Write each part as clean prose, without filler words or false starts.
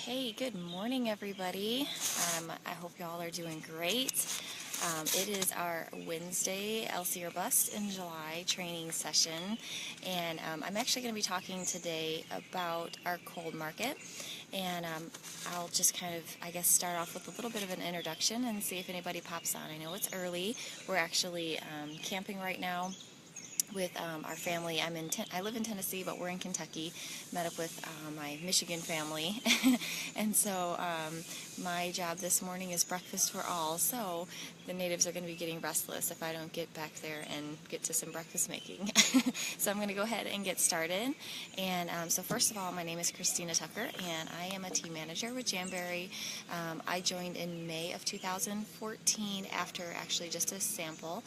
Hey, good morning, everybody. I hope y'all are doing great. It is our Wednesday LC or Bust in July training session, and I'm actually going to be talking today about our cold market. And I'll just kind of, start off with a little bit of an introduction and see if anybody pops on. I know it's early. We're actually camping right now with our family. I live in Tennessee, but we're in Kentucky. Met up with my Michigan family, and so my job this morning is breakfast for all. So the natives are going to be getting restless if I don't get back there and get to some breakfast making. So I'm going to go ahead and get started. And so first of all, my name is Kristina Tucker, and I am a team manager with Jamberry. I joined in May of 2014 after actually just a sample.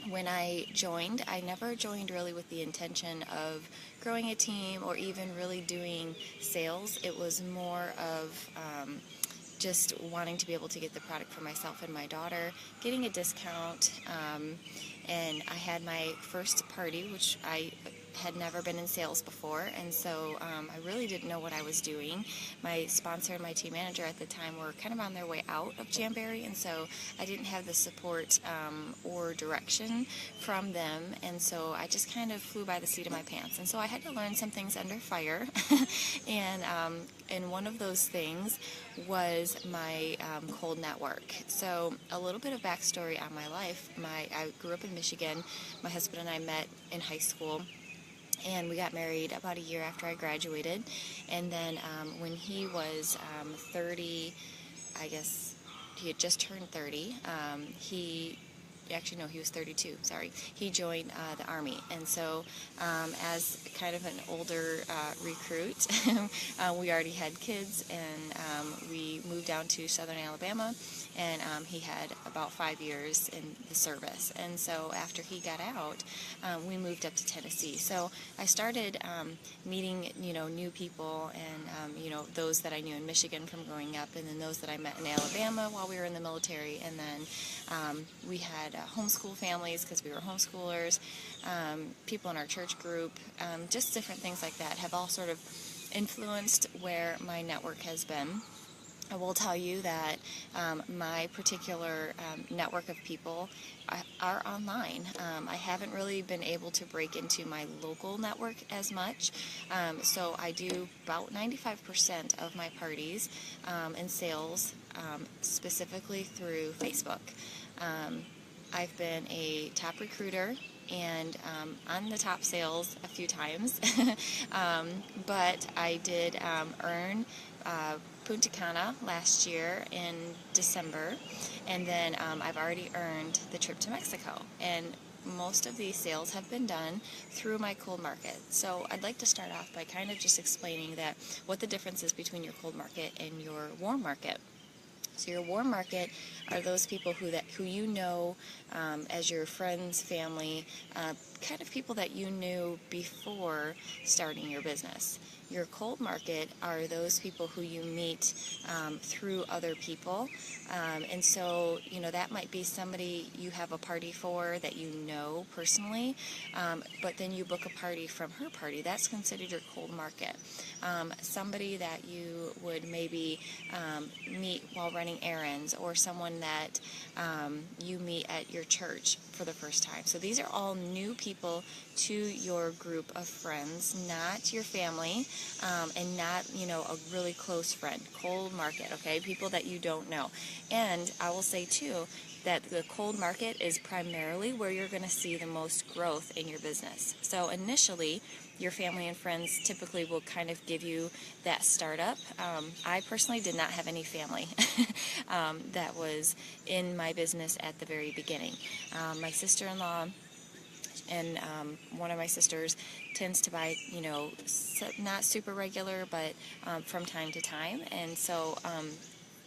When I joined, I never joined really with the intention of growing a team or even really doing sales. It was more of just wanting to be able to get the product for myself and my daughter, getting a discount, and I had my first party, which I had never been in sales before, and so I really didn't know what I was doing. My sponsor and my team manager at the time were kind of on their way out of Jamberry, and so I didn't have the support or direction from them, and so I just kind of flew by the seat of my pants. And so I had to learn some things under fire, and one of those things was my cold network. So a little bit of backstory on my life. I grew up in Michigan. My husband and I met in high school, and we got married about a year after I graduated. And then when he was 30, I guess he had just turned 30, he was 32, sorry. He joined the Army. And so as kind of an older recruit, we already had kids, and we moved down to southern Alabama, and he had about 5 years in the service. And so after he got out, we moved up to Tennessee. So I started meeting, new people, and, those that I knew in Michigan from growing up, and then those that I met in Alabama while we were in the military. And then we had homeschool families because we were homeschoolers, people in our church group, just different things like that have all sort of influenced where my network has been. I will tell you that my particular network of people are online. I haven't really been able to break into my local network as much, so I do about 95% of my parties and sales specifically through Facebook. I've been a top recruiter and on the top sales a few times, but I did earn Punta Cana last year in December, and then I've already earned the trip to Mexico, and most of these sales have been done through my cold market. So I'd like to start off by kind of just explaining that what the difference is between your cold market and your warm market. So your warm market are those people who you know as your friends, family, kind of people that you knew before starting your business. Your cold market are those people who you meet through other people, and so that might be somebody you have a party for that you know personally, but then you book a party from her party. That's considered your cold market. Somebody that you would maybe meet while running errands, or someone that you meet at your church for the first time. So these are all new people to your group of friends, not your family, and not a really close friend. Cold market, okay? People that you don't know. And I will say too that the cold market is primarily where you're going to see the most growth in your business. So initially, your family and friends typically will kind of give you that startup. I personally did not have any family that was in my business at the very beginning. My sister-in-law and one of my sisters tends to buy, not super regular, but from time to time. And so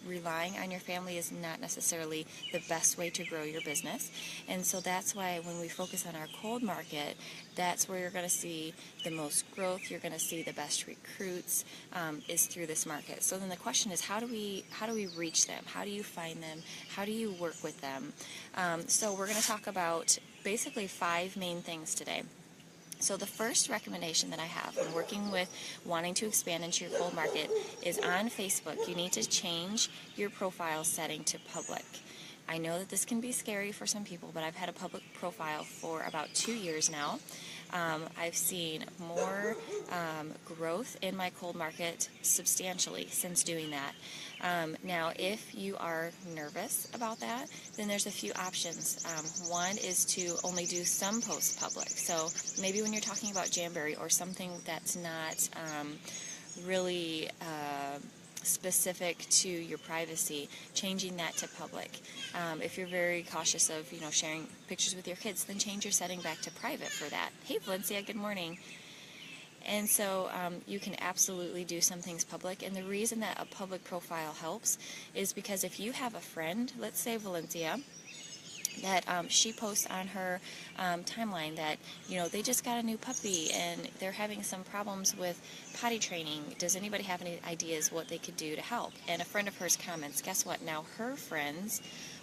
relying on your family is not necessarily the best way to grow your business. And so that's why when we focus on our cold market, that's where you're going to see the most growth, you're going to see the best recruits, is through this market. So then the question is, how do we reach them? How do you find them? How do you work with them? So we're going to talk about basically 5 main things today. So the first recommendation that I have when working with wanting to expand into your cold market is on Facebook. You need to change your profile setting to public. I know that this can be scary for some people, but I've had a public profile for about 2 years now. I've seen more growth in my cold market substantially since doing that. Now, if you are nervous about that, then there's a few options. One is to only do some posts public. So maybe when you're talking about Jamboree or something that's not really specific to your privacy, changing that to public. If you're very cautious of, sharing pictures with your kids, then change your setting back to private for that. Hey, Valencia, good morning. And so you can absolutely do some things public. And the reason that a public profile helps is because if you have a friend, let's say Valencia, that she posts on her timeline that, they just got a new puppy and they're having some problems with potty training. Does anybody have any ideas what they could do to help? And a friend of hers comments, guess what? Now her friends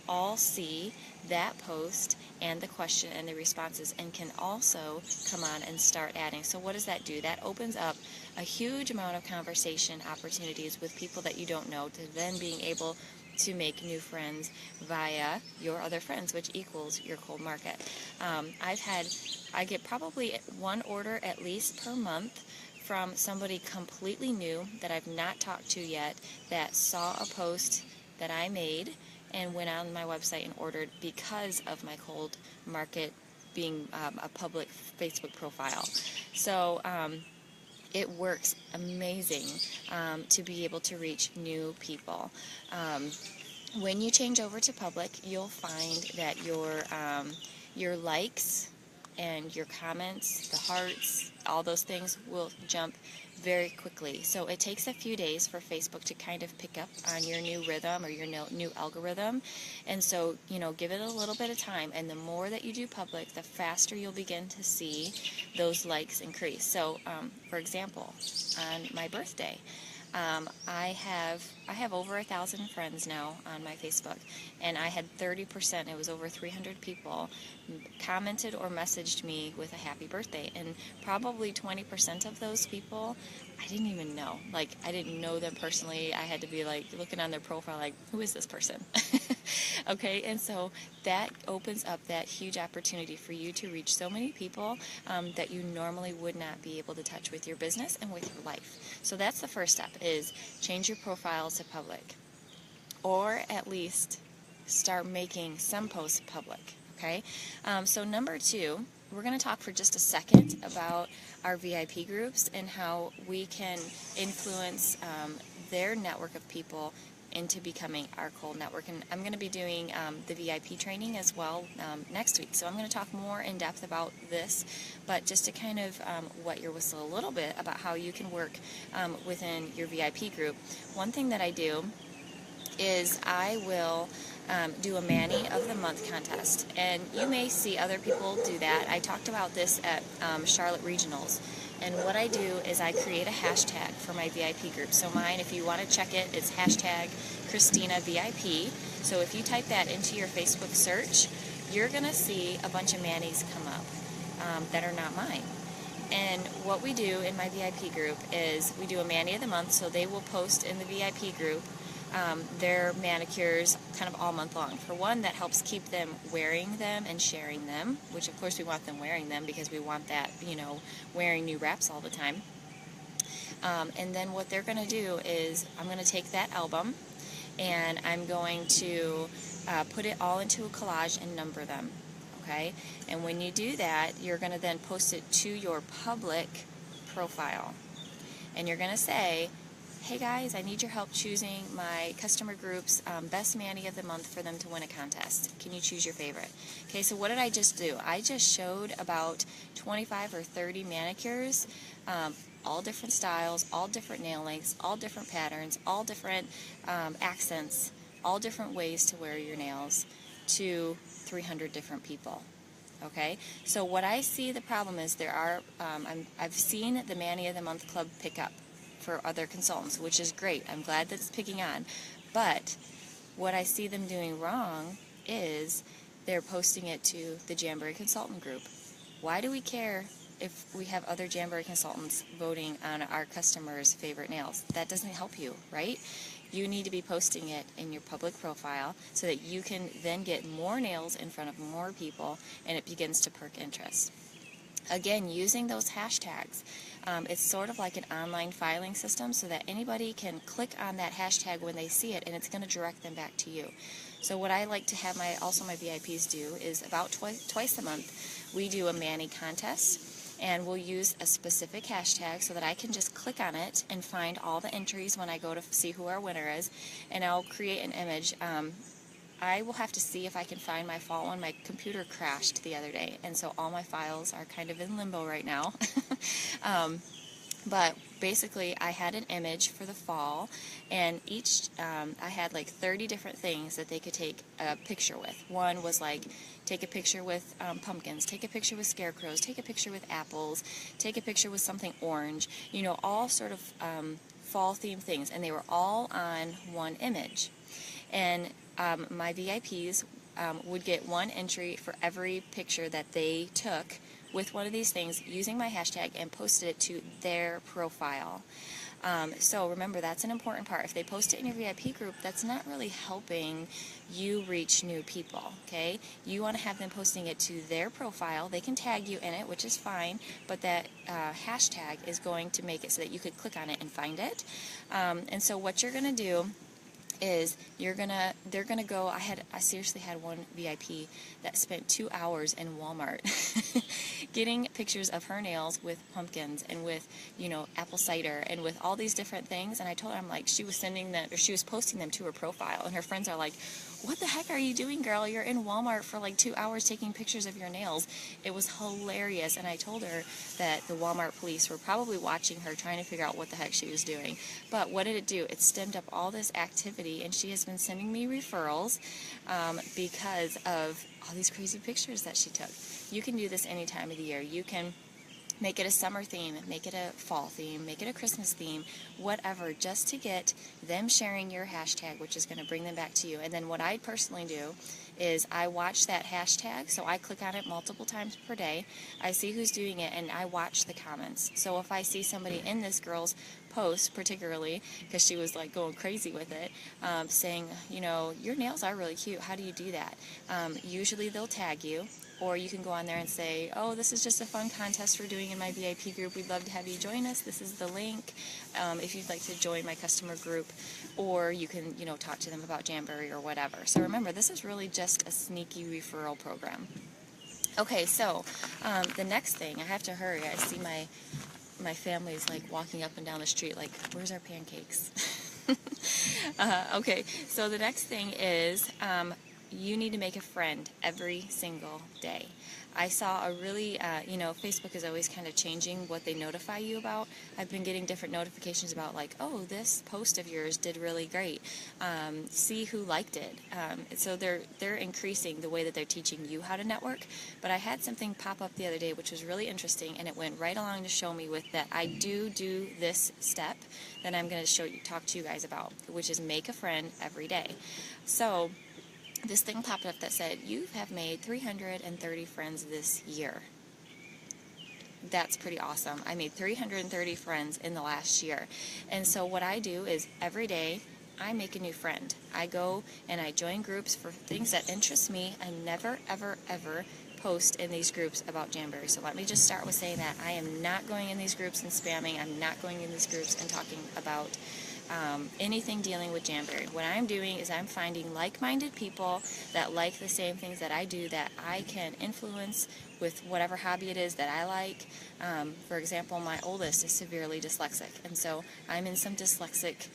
all see that post and the question and the responses and can also come on and start adding. So what does that do? That opens up a huge amount of conversation opportunities with people that you don't know, to then being able to make new friends via your other friends, which equals your cold market. I get probably one order at least per month from somebody completely new that I've not talked to yet, that saw a post that I made and went on my website and ordered because of my cold market being a public Facebook profile. So it works amazing to be able to reach new people. When you change over to public, you'll find that your likes and your comments, the hearts, all those things will jump very quickly. So it takes a few days for Facebook to kind of pick up on your new rhythm or your new algorithm. And so, give it a little bit of time. And the more that you do public, the faster you'll begin to see those likes increase. So, for example, on my birthday, I have over 1,000 friends now on my Facebook, and I had 30%, it was over 300 people, commented or messaged me with a happy birthday, and probably 20% of those people I didn't even know. Like, I didn't know them personally. I had to be like looking on their profile like, who is this person? Okay, and so that opens up that huge opportunity for you to reach so many people that you normally would not be able to touch with your business and with your life. So that's the first step, is change your profile to public, or at least start making some posts public. Okay, so number 2, we're going to talk for just a second about our VIP groups and how we can influence their network of people into becoming our cold network. And I'm going to be doing the VIP training as well next week. So I'm going to talk more in depth about this, but just to kind of wet your whistle a little bit about how you can work within your VIP group. One thing that I do is I will do a Manny of the Month contest, and you may see other people do that. I talked about this at Charlotte Regionals, and what I do is I create a hashtag for my VIP group. So mine, if you want to check it, it's hashtag Kristina VIP. So if you type that into your Facebook search, you're going to see a bunch of Mannies come up that are not mine. And what we do in my VIP group is we do a Manny of the Month, so they will post in the VIP group their manicures kind of all month long. For one, that helps keep them wearing them and sharing them, which of course we want them wearing them because we want that, wearing new wraps all the time. And then what they're going to do is I'm going to take that album and I'm going to put it all into a collage and number them. Okay? And when you do that, you're going to then post it to your public profile. And you're going to say, hey guys, I need your help choosing my customer group's best Manny of the month for them to win a contest. Can you choose your favorite? Okay, so what did I just do? I just showed about 25 or 30 manicures, all different styles, all different nail lengths, all different patterns, all different accents, all different ways to wear your nails to 300 different people. Okay, so what I see the problem is there are, I've seen the Manny of the Month Club pick up for other consultants, which is great. I'm glad that it's picking on. But what I see them doing wrong is they're posting it to the Jamboree Consultant Group. Why do we care if we have other Jamboree consultants voting on our customers' favorite nails, that doesn't help you, right? You need to be posting it in your public profile so that you can then get more nails in front of more people, and it begins to perk interest. Again, using those hashtags, it's sort of like an online filing system so that anybody can click on that hashtag when they see it, and it's going to direct them back to you. So what I like to have my VIPs do is about twice a month, we do a Manny contest, and we'll use a specific hashtag so that I can just click on it and find all the entries when I go to see who our winner is, and I'll create an image. I will have to see if I can find my fall one. My computer crashed the other day, and so all my files are kind of in limbo right now. But basically, I had an image for the fall, and I had like 30 different things that they could take a picture with. One was like, take a picture with pumpkins, take a picture with scarecrows, take a picture with apples, take a picture with something orange, you know, all sort of fall-themed things, and they were all on one image. And my VIPs would get one entry for every picture that they took with one of these things using my hashtag and posted it to their profile. So remember, that's an important part. If they post it in your VIP group, that's not really helping you reach new people, okay? You want to have them posting it to their profile. They can tag you in it, which is fine, but that hashtag is going to make it so that you could click on it and find it. And so what you're going to do is they're gonna go. I seriously had one VIP that spent 2 hours in Walmart getting pictures of her nails with pumpkins and with, you know, apple cider and with all these different things. And I told her, I'm like, she was posting them to her profile, and her friends are like, what the heck are you doing, girl? You're in Walmart for like 2 hours taking pictures of your nails. It was hilarious. And I told her that the Walmart police were probably watching her, trying to figure out what the heck she was doing. But what did it do? It stemmed up all this activity, and she has been sending me referrals because of all these crazy pictures that she took. You can do this any time of the year. You can make it a summer theme, make it a fall theme, make it a Christmas theme, whatever, just to get them sharing your hashtag, which is going to bring them back to you. And then what I personally do is I watch that hashtag, so I click on it multiple times per day. I see who's doing it, and I watch the comments. So if I see somebody in this girl's post, particularly, because she was like going crazy with it, saying, you know, your nails are really cute, how do you do that? Usually they'll tag you, or you can go on there and say, oh, this is just a fun contest we're doing in my VIP group. We'd love to have you join us. This is the link if you'd like to join my customer group. Or you can, you know, talk to them about Jamboree or whatever. So remember, this is really just a sneaky referral program. Okay, so the next thing, I have to hurry. I see my family's like walking up and down the street like, where's our pancakes? Okay, so the next thing is you need to make a friend every single day. I saw a really, you know, Facebook is always kind of changing what they notify you about. I've been getting different notifications about like, oh, this post of yours did really great. See who liked it. So they're increasing the way that they're teaching you how to network. But I had something pop up the other day which was really interesting, and it went right along to show me with that I do this step that I'm going to talk to you guys about, which is make a friend every day. So this thing popped up that said, you have made 330 friends this year. That's pretty awesome. I made 330 friends in the last year. And so what I do is every day I make a new friend. I go and I join groups for things that interest me. I never, ever, ever post in these groups about Jamboree. So let me just start with saying that I am not going in these groups and spamming. I'm not going in these groups and talking about anything dealing with Jamboree. What I'm doing is I'm finding like-minded people that like the same things that I do, that I can influence with whatever hobby it is that I like. For example, my oldest is severely dyslexic, and so I'm in some dyslexic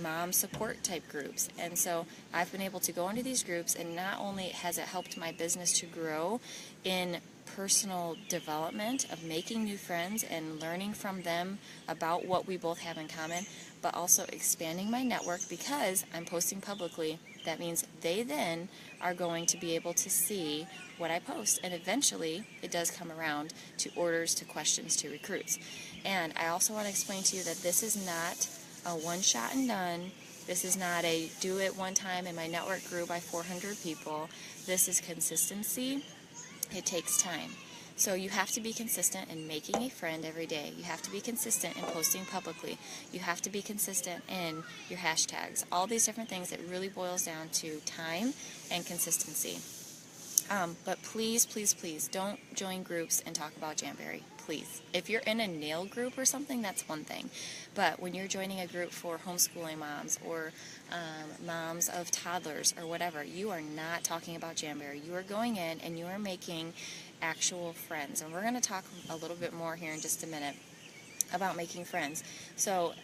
mom support type groups. And so I've been able to go into these groups, and not only has it helped my business to grow in personal development of making new friends and learning from them about what we both have in common, but also expanding my network because I'm posting publicly. That means they then are going to be able to see what I post, and eventually it does come around to orders, to questions, to recruits. And I also want to explain to you that this is not a one shot and done. This is not a do it one time and my network grew by 400 people. This is consistency. It takes time. So you have to be consistent in making a friend every day. You have to be consistent in posting publicly. You have to be consistent in your hashtags. All these different things, it really boils down to time and consistency. But please, please, please don't join groups and talk about Jamberry. Please. If you're in a nail group or something, that's one thing. But when you're joining a group for homeschooling moms or moms of toddlers or whatever, you are not talking about Jamberry. You are going in and you are making actual friends. And we're going to talk a little bit more here in just a minute about making friends. So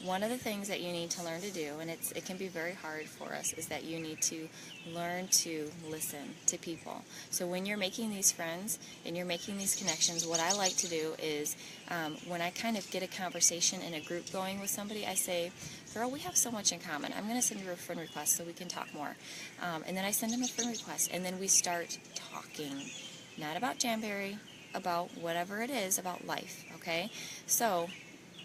one of the things that you need to learn to do, and it can be very hard for us, is that you need to learn to listen to people. So when you're making these friends and you're making these connections, what I like to do is when I kind of get a conversation in a group going with somebody, I say, girl, we have so much in common. I'm going to send you a friend request so we can talk more. And then I send them a friend request, and then we start talking, not about Jamberry, about whatever it is, about life, okay? So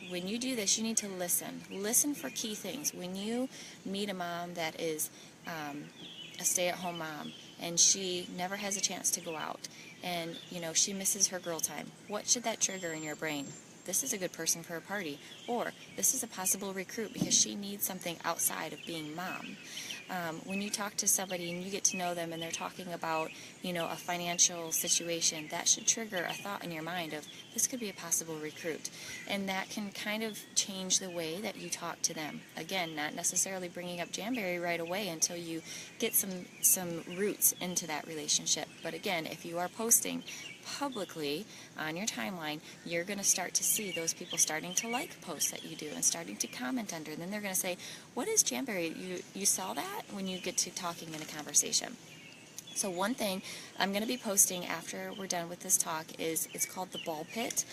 when you do this, you need to listen. Listen for key things. When you meet a mom that is a stay-at-home mom and she never has a chance to go out and, she misses her girl time, what should that trigger in your brain? This is a good person for a party. Or this is a possible recruit because she needs something outside of being mom. When you talk to somebody and you get to know them and they're talking about, a financial situation, that should trigger a thought in your mind of, this could be a possible recruit. And that can kind of change the way that you talk to them. Again, not necessarily bringing up Jamberry right away until you get some roots into that relationship. But again, if you are posting publicly on your timeline, you're going to start to see those people starting to like posts that you do and starting to comment under. And then they're going to say, what is Jamberry? You saw that? When you get to talking in a conversation. So one thing I'm going to be posting after we're done with this talk is, it's called The Ball Pit.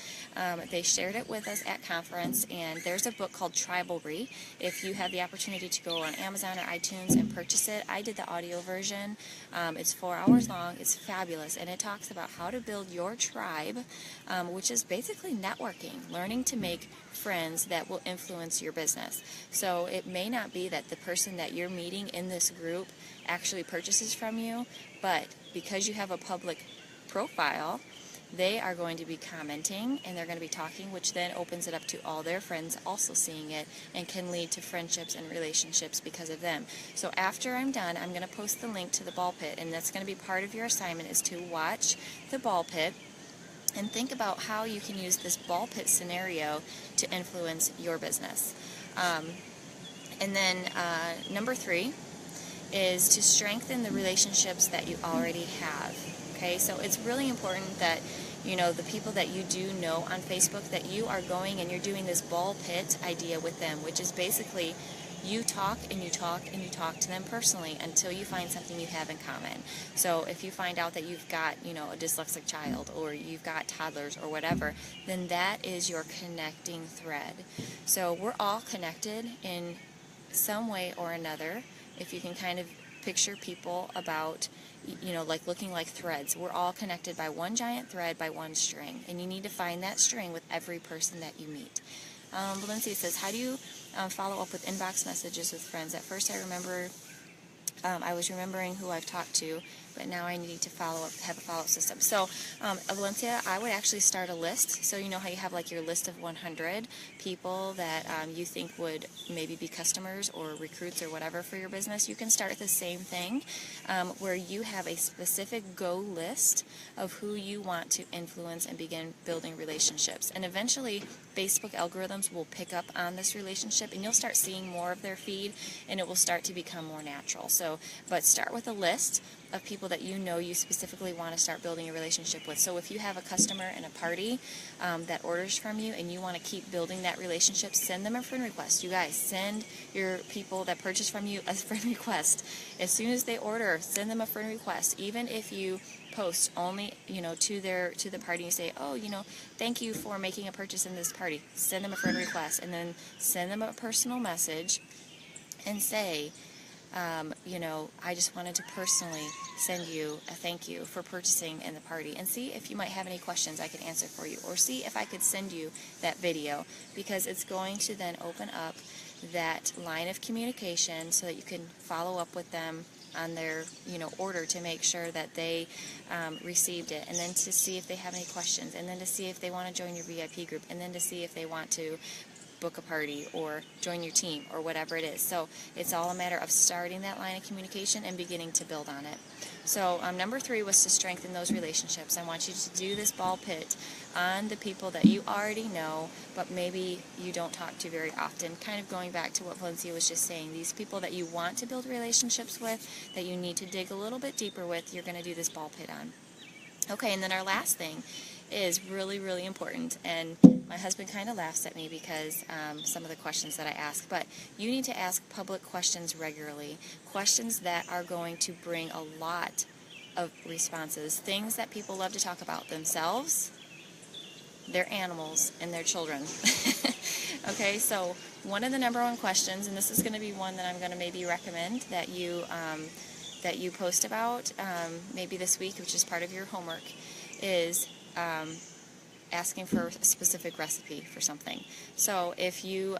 They shared it with us at conference, and there's a book called Tribalry. If you have the opportunity to go on Amazon or iTunes and purchase it, I did the audio version. It's 4 hours long. It's fabulous, and it talks about how to build your tribe, which is basically networking, learning to make friends that will influence your business. So it may not be that the person that you're meeting in this group actually purchases from you, but because you have a public profile, they are going to be commenting and they're going to be talking, which then opens it up to all their friends also seeing it and can lead to friendships and relationships because of them. So after I'm done, I'm going to post the link to the Ball Pit, and that's going to be part of your assignment, is to watch the Ball Pit and think about how you can use this Ball Pit scenario to influence your business. And then number 3 is to strengthen the relationships that you already have. Okay, so it's really important that the people that you do know on Facebook, that you are going and you're doing this Ball Pit idea with them, which is basically you talk and you talk and you talk to them personally until you find something you have in common. So if you find out that you've got, a dyslexic child, or you've got toddlers or whatever, then that is your connecting thread. So we're all connected in some way or another. If you can kind of picture people about, like looking like threads. We're all connected by one giant thread, by one string. And you need to find that string with every person that you meet. Valencia says, how do you follow up with inbox messages with friends? At first I remember, I was remembering who I've talked to, but now I need to have a follow-up system. So, Valencia, I would actually start a list. So you know how you have like your list of 100 people that you think would maybe be customers or recruits or whatever for your business? You can start the same thing where you have a specific go list of who you want to influence and begin building relationships. And eventually, Facebook algorithms will pick up on this relationship and you'll start seeing more of their feed and it will start to become more natural. So, but start with a list of people that you specifically want to start building a relationship with. So if you have a customer in a party that orders from you and you want to keep building that relationship, send them a friend request. You guys, send your people that purchase from you a friend request. As soon as they order, send them a friend request. Even if you post only, to the party, you say, oh, thank you for making a purchase in this party. Send them a friend request, and then send them a personal message and say, I just wanted to personally send you a thank you for purchasing in the party, and see if you might have any questions I could answer for you, or see if I could send you that video, because it's going to then open up that line of communication so that you can follow up with them their order to make sure that they received it, and then to see if they have any questions, and then to see if they want to join your VIP group, and then to see if they want to book a party or join your team or whatever it is. So it's all a matter of starting that line of communication and beginning to build on it. So number 3 was to strengthen those relationships. I want you to do this ball pit on the people that you already know, but maybe you don't talk to very often. Kind of going back to what Valencia was just saying, these people that you want to build relationships with, that you need to dig a little bit deeper with, you're going to do this ball pit on. Okay, and then our last thing is really, really important, and my husband kind of laughs at me because some of the questions that I ask, but you need to ask public questions regularly, questions that are going to bring a lot of responses, things that people love to talk about: themselves, their animals, and their children. Okay, so one of the number 1 questions, and this is going to be one that I'm going to maybe recommend that you post about maybe this week, which is part of your homework, is asking for a specific recipe for something. So if you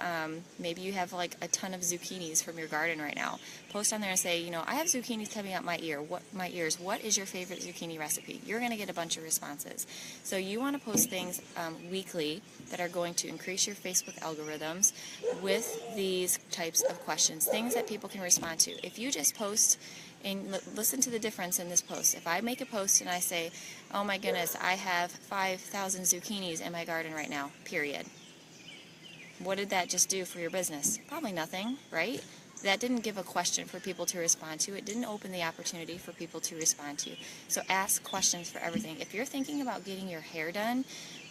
maybe you have like a ton of zucchinis from your garden right now, post on there and say, I have zucchinis coming out my ears. What is your favorite zucchini recipe? You're going to get a bunch of responses. So you want to post things weekly that are going to increase your Facebook algorithms with these types of questions, things that people can respond to. If you just post, and listen to the difference in this post. If I make a post and I say, oh my goodness, I have 5,000 zucchinis in my garden right now, period. What did that just do for your business? Probably nothing, right? That didn't give a question for people to respond to. It didn't open the opportunity for people to respond to. So ask questions for everything. If you're thinking about getting your hair done,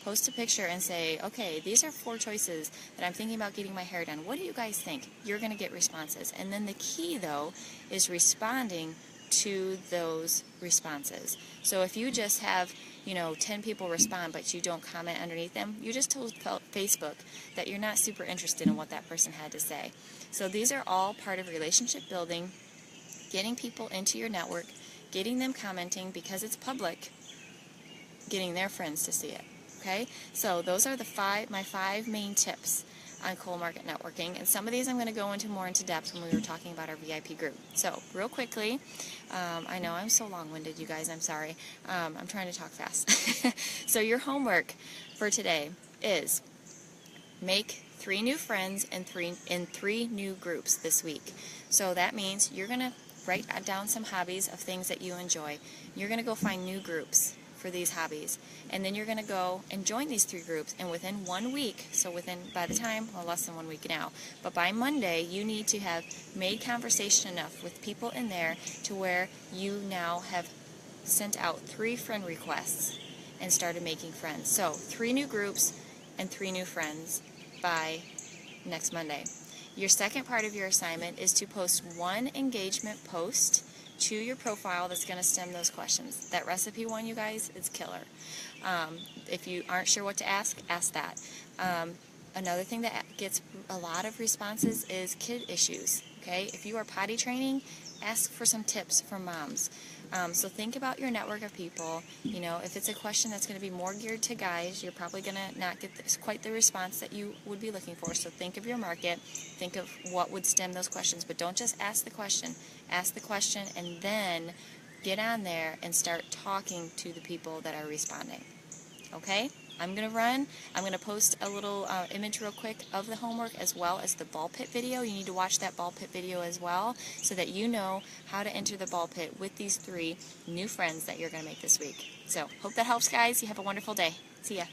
post a picture and say, okay, these are 4 choices that I'm thinking about getting my hair done. What do you guys think? You're going to get responses. And then the key, though, is responding to those responses. So if you just have, 10 people respond, but you don't comment underneath them, you just told Facebook that you're not super interested in what that person had to say. So these are all part of relationship building, getting people into your network, getting them commenting because it's public, getting their friends to see it. Okay, so those are my 5 main tips on cold market networking, and some of these I'm going to go into more into depth when we were talking about our VIP group. So real quickly, I know I'm so long-winded, you guys, I'm sorry. I'm trying to talk fast. So your homework for today is make 3 new friends and 3 new groups this week. So that means you're going to write down some hobbies of things that you enjoy. You're going to go find new groups for these hobbies, and then you're going to go and join these 3 groups, and within 1 week, so by the time, less than 1 week now, but by Monday you need to have made conversation enough with people in there to where you now have sent out 3 friend requests and started making friends. So 3 new groups and 3 new friends by next Monday. Your second part of your assignment is to post 1 engagement post to your profile that's going to stem those questions. That recipe one, you guys, is killer. If you aren't sure what to ask that. Another thing that gets a lot of responses is kid issues. Okay, if you are potty training, ask for some tips from moms. So think about your network of people. If it's a question that's going to be more geared to guys, you're probably going to not get quite the response that you would be looking for. So think of your market, think of what would stem those questions, but don't just ask the question. Ask the question and then get on there and start talking to the people that are responding. Okay? I'm going to run. I'm going to post a little image real quick of the homework as well as the ball pit video. You need to watch that ball pit video as well so that you know how to enter the ball pit with these 3 new friends that you're going to make this week. So, hope that helps, guys. You have a wonderful day. See ya.